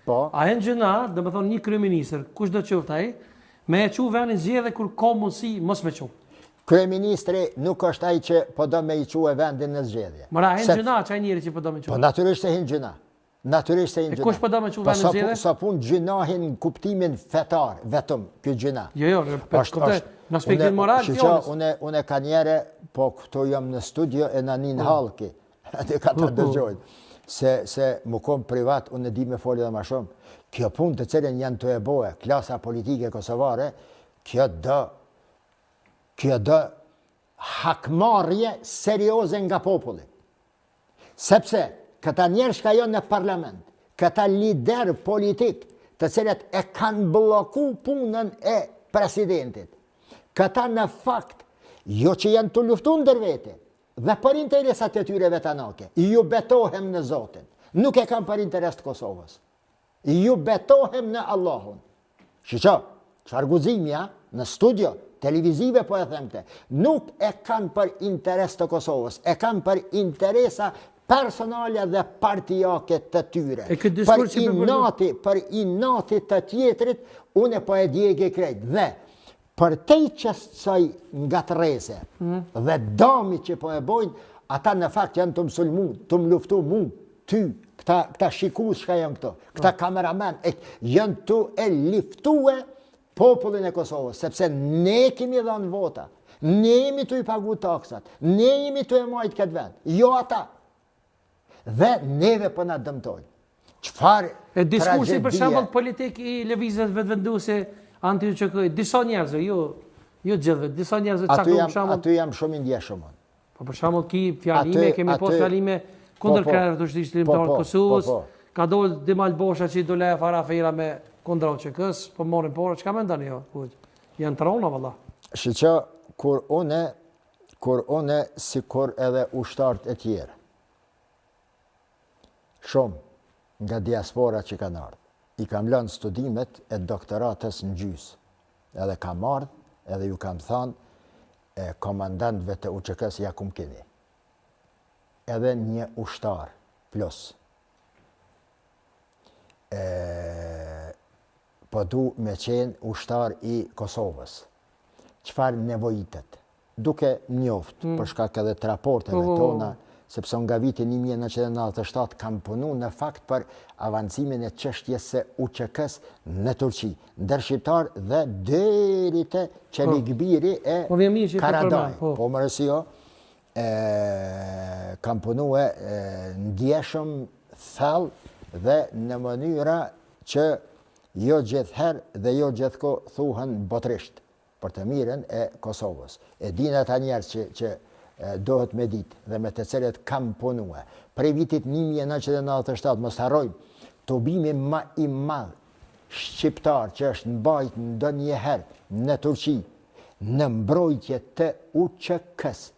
Po. A e në gjëna, dhe më thonë një kryeministër, kush do qoftë ai, me e qu venin zgjedhje kur ka mundësi mos me qu. Kryeministri nuk është ai që po do me i quë vendin në zgjedhje. Mëra, e në gjëna që ai njeri që po do me qu. Po natyrisht se hinë gjëna. Natyrisht se hinë gjëna. E kush po do me qu vendin në zgjedhje? Sa pun gjënahin në kuptimin fetar, vetëm, kjo gjëna. Jo, në aspektin moral, fjollës. Une ka njere, po këto jam në studio e në një halki, atë ka të dëgjojnë. Se më kom privat, unë e di me foli dhe ma shumë, kjo pun të cilën janë të eboje, klasa politike kosovare, kjo dë hakmarje serioze nga populli. Sepse, këta njerë shka jo në parlament, këta lider politik, të cilët e kanë bloku punën e presidentit, këta në fakt, jo që janë të luftu ndër vete, dhe për interesat e tyre vetanake, ju betohem në Zotin, nuk e kam për interes të Kosovës, ju betohem në Allahun. Shqo, qëfar guzimja në studio, televizive po e themte, nuk e kanë për interes të Kosovës, e kanë për interesa personale dhe partijake të tyre. Për inati të tjetrit, une po e djegi krejt. Dhe, për te që saj nga të reze dhe dami që po e bojnë, ata në fakt janë të mësull mu, të më luftu mu, ty, këta shikus shka janë këto, këta kameramen, janë të e liftue popullin e Kosovës, sepse ne kemi dhanë vota, ne jemi të i pagu taksat, ne jemi të e majtë këtë vend, jo ata. Dhe neve për nga dëmtojnë. Qëfar tragedia? E diskursi për shembull politik i lëvizjes vetëvenduse anti-UÇK, disa njerëzve, jo gjithve, disa njerëzve caktuar për shembull. Aty jam shumë i ndjeshëm. Po për shembull ki fjalime, kemi pas fjalime kundër krerëve të Shtetit Shqiptar të Kosovës. Ka dolë Demal Bosha që do lë farafera me kundra UÇK-s, po morrin porë, çka mendoni jo? Janë trona valla. Shiço, kur une sikur edhe ushtarët e tjerë, shumë nga diaspora që kanë ardhur, i kam lënë studimet e doktoratës në gjysë. Edhe kam ardhë, edhe ju kam thanë komandantëve të UÇK-s Jakum Kini. Edhe një ushtar plus. Po du me qenë ushtar i Kosovës. Qëfar nevojitet? Duke njoftë, për shkak edhe të raporteve tona, sepse nga viti 1997 kam punu në fakt për avancimin e çështjes së UÇK-s në Turqi, ndër shqiptar dhe deri te Çelikbiri e Karadaj. Po më rësio, kam punu ndjeshëm thellë dhe në mënyra që jo gjithherë dhe jo gjithko thuhen botrisht për të mirën e Kosovës. E dinë ata njerëz që dohet me ditë dhe me të cilët kam punue. Prej vitit 1997, mos harrojmë, të bimi ma i madh shqiptar që është mbajt ndonjëherë në Turqi, në mbrojtje të UÇK-s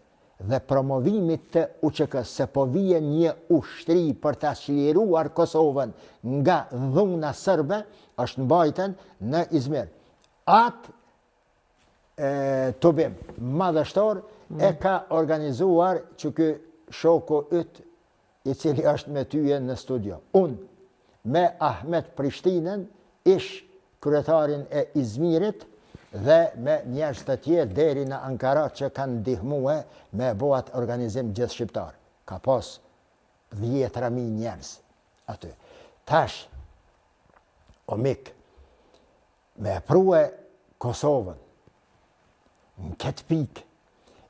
dhe promovimit të UÇK-s, se po vije një ushtri për të çliruar Kosovën nga dhuna sërbe, është mbajten në Izmir. Atë të bim madhështor e ka organizuar që kë shoku yt i cili është me tyje në studio. Unë me Ahmet Prishtinën ish kryetarin e Izmirit dhe me njerëz të tjerë deri në Ankara që kanë ndihmue me boat organizim gjithë shqiptar. Ka pas 10.000 njerëz aty. Tash, o mik, me prue Kosovën, në këtë pikë,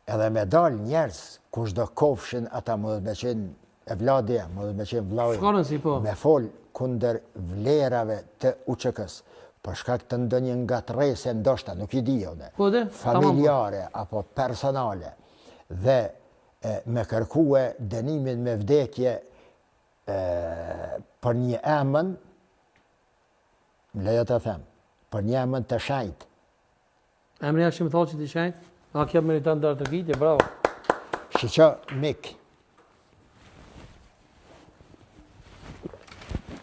edhe me dalë njerëz, kush do kofshin ata më dhe me qenë evladja, më dhe me qenë vlaujë, me folë kunder vlerave të UÇK-s, për shkak të ndonjë ngatrese ndoshta, nuk i di une, familjare apo personale, dhe me kërkue dënimin me vdekje për një emën, më lejo të them, për një emën të shajt. Emri Hashim Thaçi të shajt? A kjo meriton ndër të vite, bravo. Shiço, mik.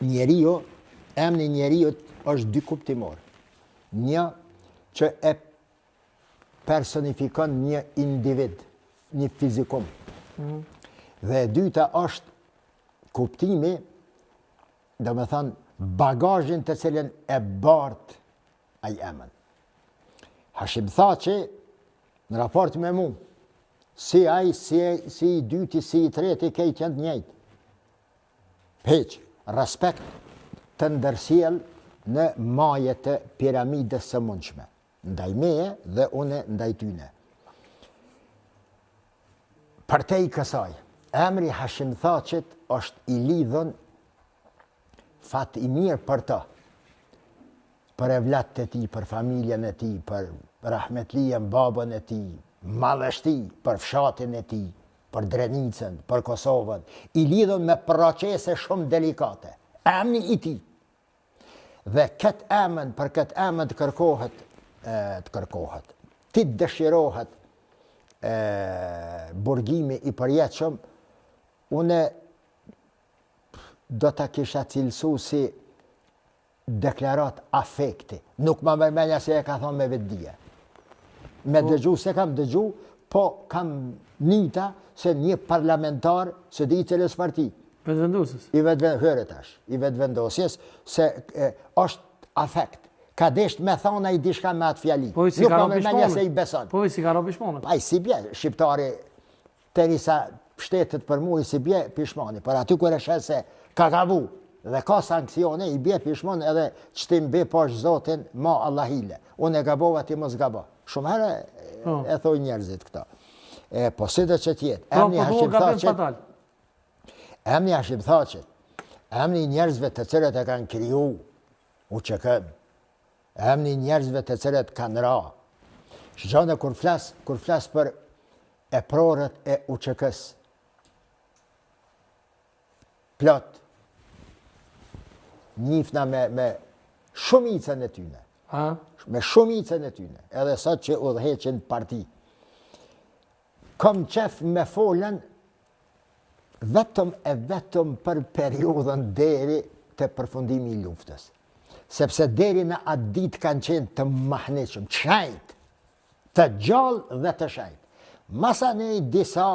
Njeriu, emri njeriu është dy kuptimor. Një që e personifikon një individ, një fizikum. Dhe e dyta është kuptimi do me thënë, bagazhin të cilin e bartë a i emën. Hashim Thaçi, në raport me mu, si ai, si i dyti, si i treti, kejtë janë njëjtë. Heq, respekt të ndërsjell në maje të piramidës së mundshme. Ndaj meje dhe une ndaj tyne. Për te i kësaj, emri Hashim Thaçit është i lidhën fat i mirë për ta, për evlat e ti, për familjen e ti, për rahmetlien babën e ti, madhështi, për fshatin e ti, për Drenicën, për Kosovën, i lidhën me procese shumë delikate. Emni i ti. Dhe këtë emën, për këtë emën të kërkohet, ti të dëshirohet burgimi i përjetshëm, une do të kisha cilësu si deklarat afekti. Nuk ma mërmenja se e ka thonë me vetëdije. Me dëgju, se kam dëgju, po kam nita se një parlamentar se di cilës parti. Vetëvendosës. I vetëvendosjes, se është afekt. Ka desht me thona i dishka me atë fjali. Nuk ma mërmenja se i beson. Po i si ka ro pishmonët. Pa i si bje, shqiptari të risa shtetet për mu i si bje pishmoni. Për aty kër e shet se ka gabu dhe ka sankcione, i bje pishmon edhe që ti mbe pash zotin ma Allahile. Unë e gabova ti mos gabo. Shumë herë e thoi njerëzit këta. Po si dhe që tjetë, emni Hashim Thaçit, emni njerëzve të cilët e kanë kriju u që kënë, emni njerëzve të cilët kanë ra. Shgjone kur flas për e prorët e UÇK-s, plot, njifna me shumicën e tyne. Me shumicën e tyne, edhe sot që udhëheqin parti. Kom qef me folën vetëm për periudhën deri të përfundimi i luftës. Sepse deri në atë ditë kanë qenë të mahniqëm, të shajt, të gjallë dhe të shajt. Masa ne disa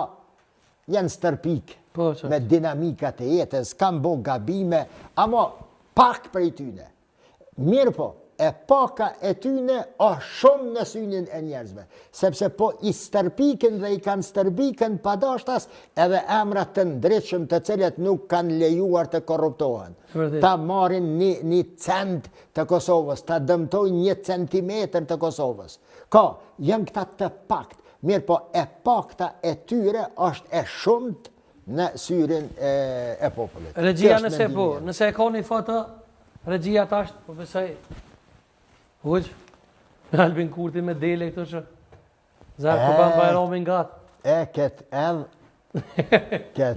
janë stërpik me dinamikat e jetës, kanë bo gabime, ama pak për i tyne. Mirë po, e paka e tyne është shumë në synin e njerëzve. Sepse po i stërpiken dhe i kanë stërpiken padashtas edhe emrat të ndryshëm të cilët nuk kanë lejuar të korruptohen. Ta marrin një cent të Kosovës, ta dëmtojnë 1 centimetër të Kosovës. Ka, janë këta të pakt. Mirë po, e pakta e tyre është e shumët në syrin e popullit. Regjia nëse e ka një foto, regjia tash, po besoj, Huq, Albin Kurti me dele këto që Zarë Kurban Bajramin gatë. Këtë edhe...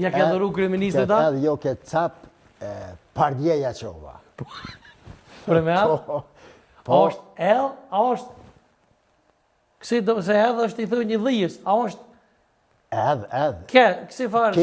Ja ke dhëru kryeministët da? Këtë edhe jo këtë cap pardjeja qova. Pre me edhe? A është edhe? A është... Kësi se edhe është i thë një dhijës? A është... Edhe. Kësi farë?